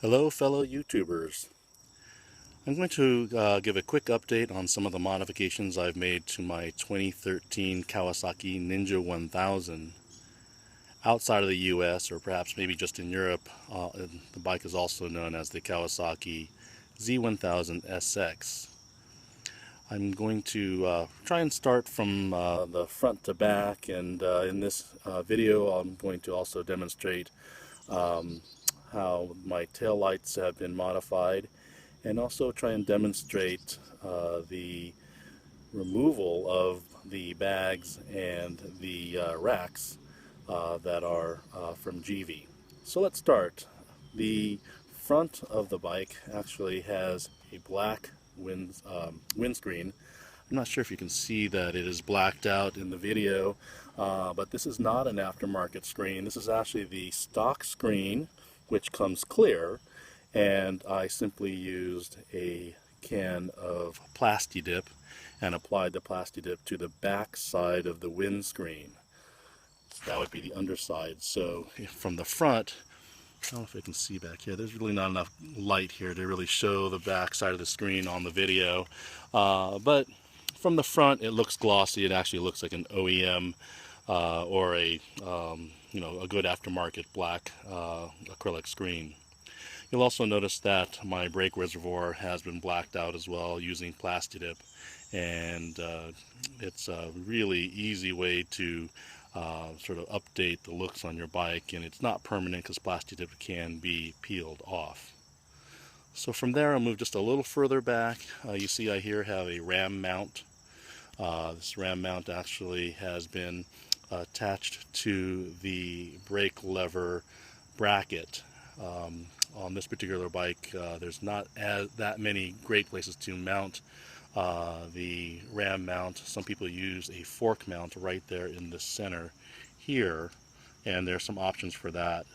Hello fellow YouTubers. I'm going to give a quick update on some of the modifications I've made to my 2013 Kawasaki Ninja 1000. Outside of the US, or perhaps maybe just in Europe, the bike is also known as the Kawasaki Z1000 SX. I'm going to try and start from the front to back, and in this video I'm going to also demonstrate how my tail lights have been modified, and also try and demonstrate the removal of the bags and the racks that are from GIVI. So let's start. The front of the bike actually has a black windscreen. I'm not sure if you can see that it is blacked out in the video, but this is not an aftermarket screen. This is actually the stock screen, which comes clear, and I simply used a can of PlastiDip and applied the PlastiDip to the back side of the windscreen. So that would be the underside. So from the front, I don't know if I can see back here, there's really not enough light here to really show the back side of the screen on the video, but from the front it looks glossy. It actually looks like an OEM or a a good aftermarket black acrylic screen. You'll also notice that my brake reservoir has been blacked out as well using PlastiDip, and it's a really easy way to sort of update the looks on your bike, and it's not permanent because PlastiDip can be peeled off. So from there I'll move just a little further back. You see I here have a ram mount. This ram mount actually has been attached to the brake lever bracket. On this particular bike, there's not that many great places to mount the ram mount. Some people use a fork mount right there in the center here, and there's some options for that,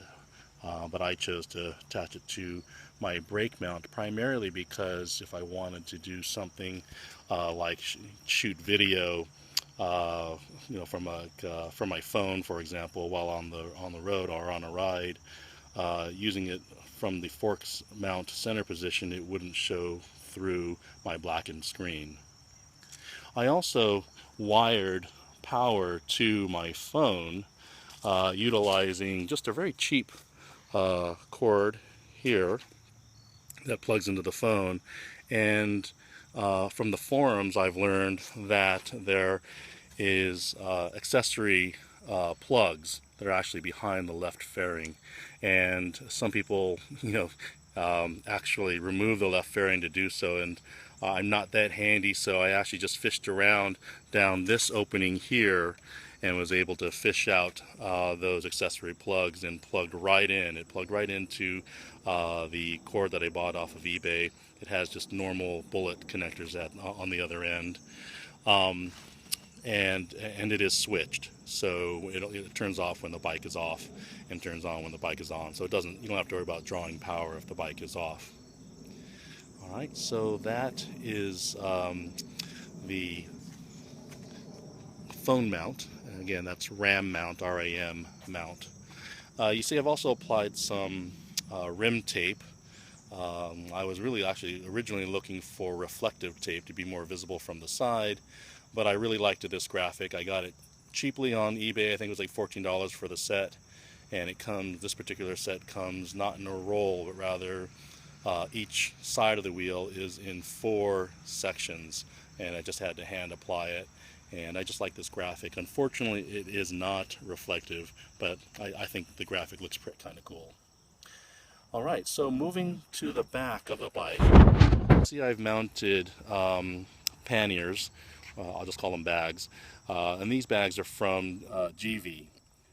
but I chose to attach it to my brake mount primarily because if I wanted to do something like shoot video from my phone, for example, while on the road or on a ride, using it from the forks mount center position, it wouldn't show through my blackened screen. I also wired power to my phone utilizing just a very cheap cord here that plugs into the phone, and from the forums I've learned that there is accessory plugs that are actually behind the left fairing, and some people actually remove the left fairing to do so, and I'm not that handy, so I actually just fished around down this opening here and was able to fish out those accessory plugs, and plugged right in. It plugged right into the cord that I bought off of eBay. It has just normal bullet connectors on the other end. And it is switched, so it turns off when the bike is off and turns on when the bike is on. So you don't have to worry about drawing power if the bike is off. All right, so that is the phone mount. And again, that's RAM mount, RAM mount. You see, I've also applied some rim tape. I was actually originally looking for reflective tape to be more visible from the side, but I really liked this graphic. I got it cheaply on eBay. I think it was like $14 for the set, and this particular set comes not in a roll, but rather each side of the wheel is in 4 sections, and I just had to hand apply it, and I just like this graphic. Unfortunately, it is not reflective, but I think the graphic looks kind of cool. Alright, so moving to the back of the bike, see I've mounted panniers. I'll just call them bags, and these bags are from GIVI.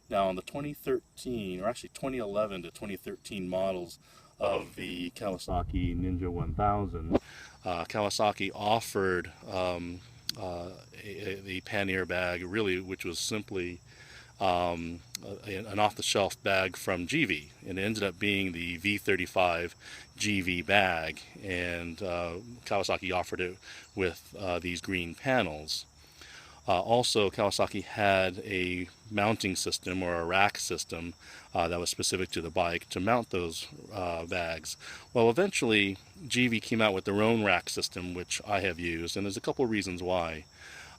Now on the 2013, or actually 2011 to 2013 models of the Kawasaki Ninja 1000, Kawasaki offered a pannier bag, really, which was simply an off-the-shelf bag from GIVI, and it ended up being the V35 GIVI bag, and Kawasaki offered it with these green panels. Also, Kawasaki had a mounting system or a rack system that was specific to the bike to mount those bags. Well, eventually GIVI came out with their own rack system, which I have used, and there's a couple reasons why.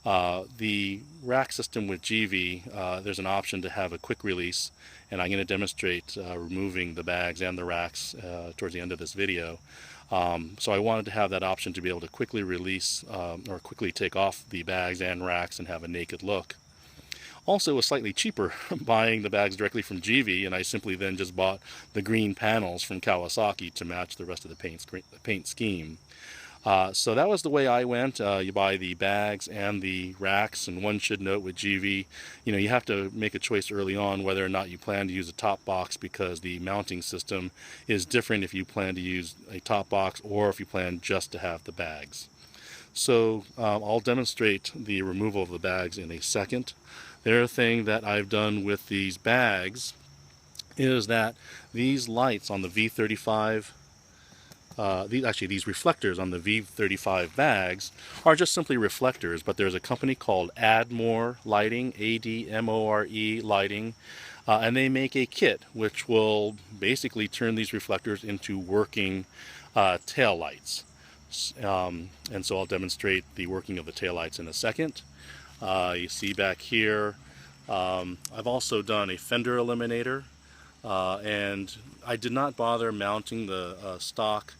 The rack system with GIVI, there's an option to have a quick release, and I'm going to demonstrate removing the bags and the racks towards the end of this video. So I wanted to have that option to be able to quickly release or quickly take off the bags and racks and have a naked look. Also, it was slightly cheaper buying the bags directly from GIVI, and I simply then just bought the green panels from Kawasaki to match the rest of the paint scheme. So that was the way I went. You buy the bags and the racks, and one should note with GIVI, you have to make a choice early on whether or not you plan to use a top box, because the mounting system is different if you plan to use a top box or if you plan just to have the bags. So I'll demonstrate the removal of the bags in a second. The other thing that I've done with these bags is that these lights on the V35, these reflectors on the V35 bags are just simply reflectors, but there's a company called Admore Lighting, A-D-M-O-R-E Lighting, and they make a kit which will basically turn these reflectors into working tail lights. And so I'll demonstrate the working of the tail lights in a second. You see back here, I've also done a Fender Eliminator, and I did not bother mounting the stock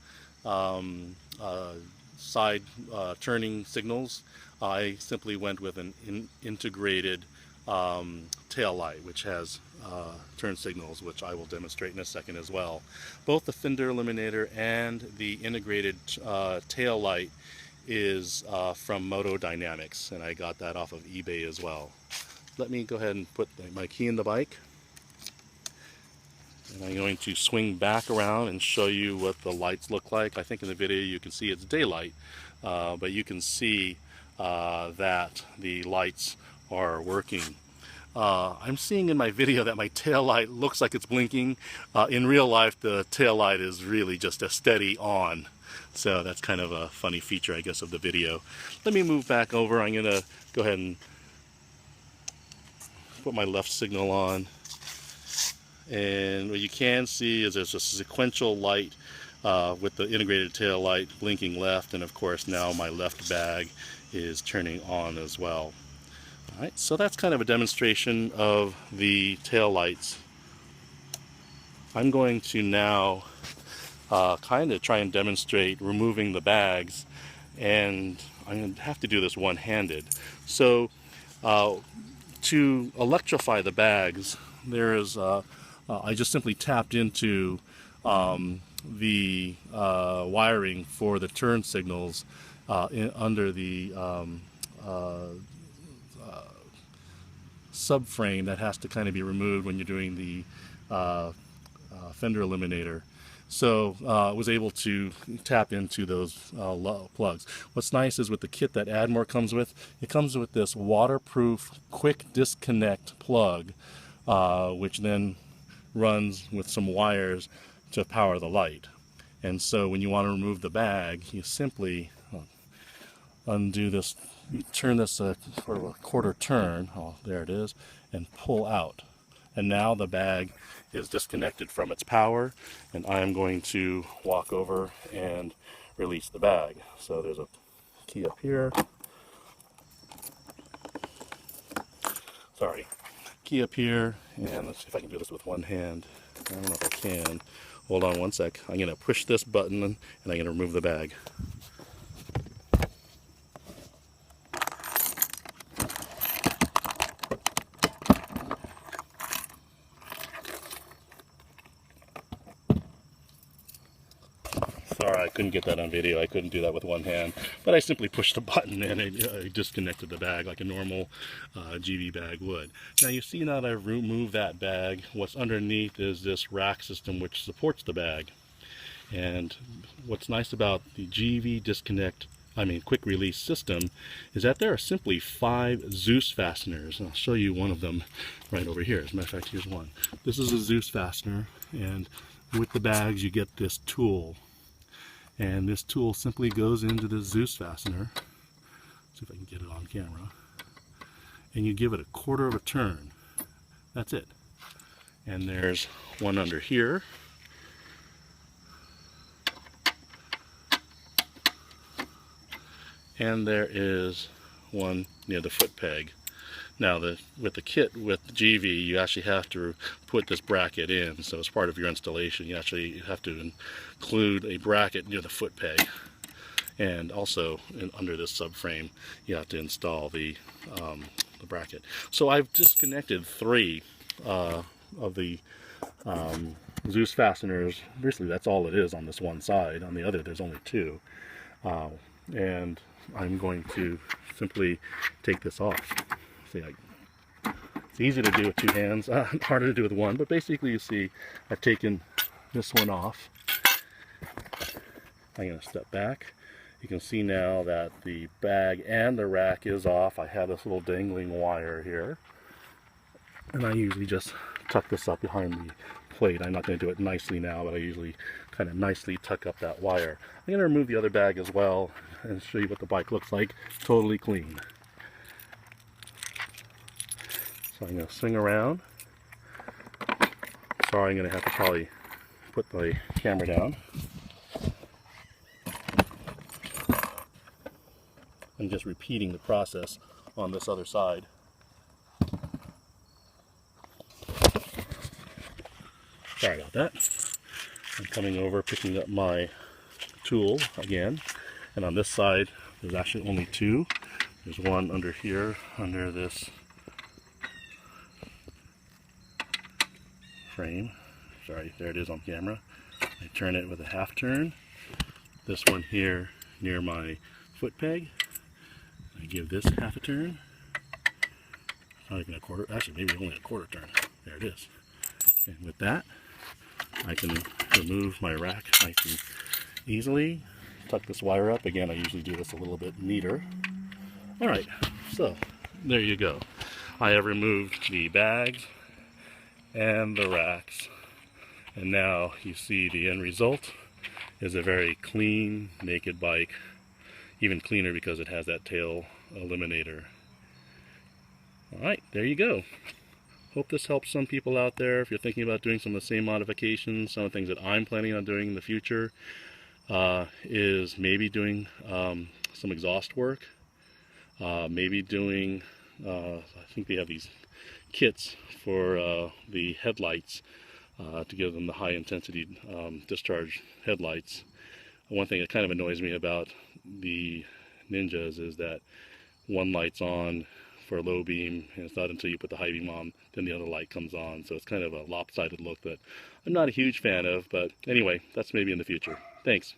side turning signals. I simply went with an integrated tail light, which has turn signals, which I will demonstrate in a second as well. Both the Fender Eliminator and the integrated tail light is from Motodynamic, and I got that off of eBay as well. Let me go ahead and put my key in the bike, and I'm going to swing back around and show you what the lights look like. I think in the video you can see it's daylight, but you can see that the lights are working. I'm seeing in my video that my tail light looks like it's blinking. In real life, the tail light is really just a steady on. So that's kind of a funny feature, I guess, of the video. Let me move back over. I'm going to go ahead and put my left signal on. And what you can see is there's a sequential light with the integrated tail light blinking left, and of course now my left bag is turning on as well. Alright, so that's kind of a demonstration of the tail lights. I'm going to now kind of try and demonstrate removing the bags, and I'm going to have to do this one-handed. So to electrify the bags, there is I just simply tapped into the wiring for the turn signals under the subframe that has to kind of be removed when you're doing the Fender Eliminator. So I was able to tap into those plugs. What's nice is with the kit that Admore comes with, it comes with this waterproof quick disconnect plug, which then runs with some wires to power the light. And so when you want to remove the bag, you simply undo this, you turn this sort of a quarter turn, oh there it is, and pull out. And now the bag is disconnected from its power, and I am going to walk over and release the bag. So there's a key up here. Sorry. Key up here, and let's see if I can do this with one hand. I don't know if I can. Hold on one sec. I'm going to push this button and I'm going to remove the bag. Sorry, I couldn't get that on video. I couldn't do that with one hand. But I simply pushed the button and it disconnected the bag like a normal GIVI bag would. Now you see now that I've removed that bag, what's underneath is this rack system which supports the bag. And what's nice about the GIVI quick release system is that there are simply 5 Zeus fasteners. I'll show you one of them right over here. As a matter of fact, here's one. This is a Zeus fastener, and with the bags you get this tool. And this tool simply goes into the Zeus fastener. See if I can get it on camera. and you give it a quarter of a turn. That's it. And there's one under here. And there is one near the foot peg. Now, with the kit with GIVI, you actually have to put this bracket in. So as part of your installation, you actually have to include a bracket near the foot peg. And also, under this subframe, you have to install the bracket. So I've disconnected 3 of the Zeus fasteners. Basically, that's all it is on this one side. On the other, there's only 2. And I'm going to simply take this off. See, it's easy to do with 2 hands, harder to do with 1, but basically you see I've taken this one off. I'm going to step back. You can see now that the bag and the rack is off. I have this little dangling wire here, and I usually just tuck this up behind the plate. I'm not going to do it nicely now, but I usually kind of nicely tuck up that wire. I'm going to remove the other bag as well and show you what the bike looks like, totally clean. So I'm going to swing around. Sorry, I'm going to have to probably put the camera down. I'm just repeating the process on this other side. Sorry about that. I'm coming over, picking up my tool again, and on this side there's actually only 2. There's one under here, under this frame. Sorry, there it is on camera. I turn it with a half turn. This one here near my foot peg. I give this half a turn. Not even a quarter, actually maybe only a quarter turn. There it is. And with that, I can remove my rack nice and easily. Tuck this wire up. Again, I usually do this a little bit neater. Alright, so there you go. I have removed the bags and the racks. And now you see the end result is a very clean, naked bike. Even cleaner because it has that tail eliminator. Alright, there you go. Hope this helps some people out there. If you're thinking about doing some of the same modifications, some of the things that I'm planning on doing in the future is maybe doing some exhaust work. Maybe doing, I think they have these kits for the headlights to give them the high intensity discharge headlights. One thing that kind of annoys me about the Ninjas is that one light's on for a low beam, and it's not until you put the high beam on then the other light comes on. So it's kind of a lopsided look that I'm not a huge fan of, but anyway, that's maybe in the future. Thanks.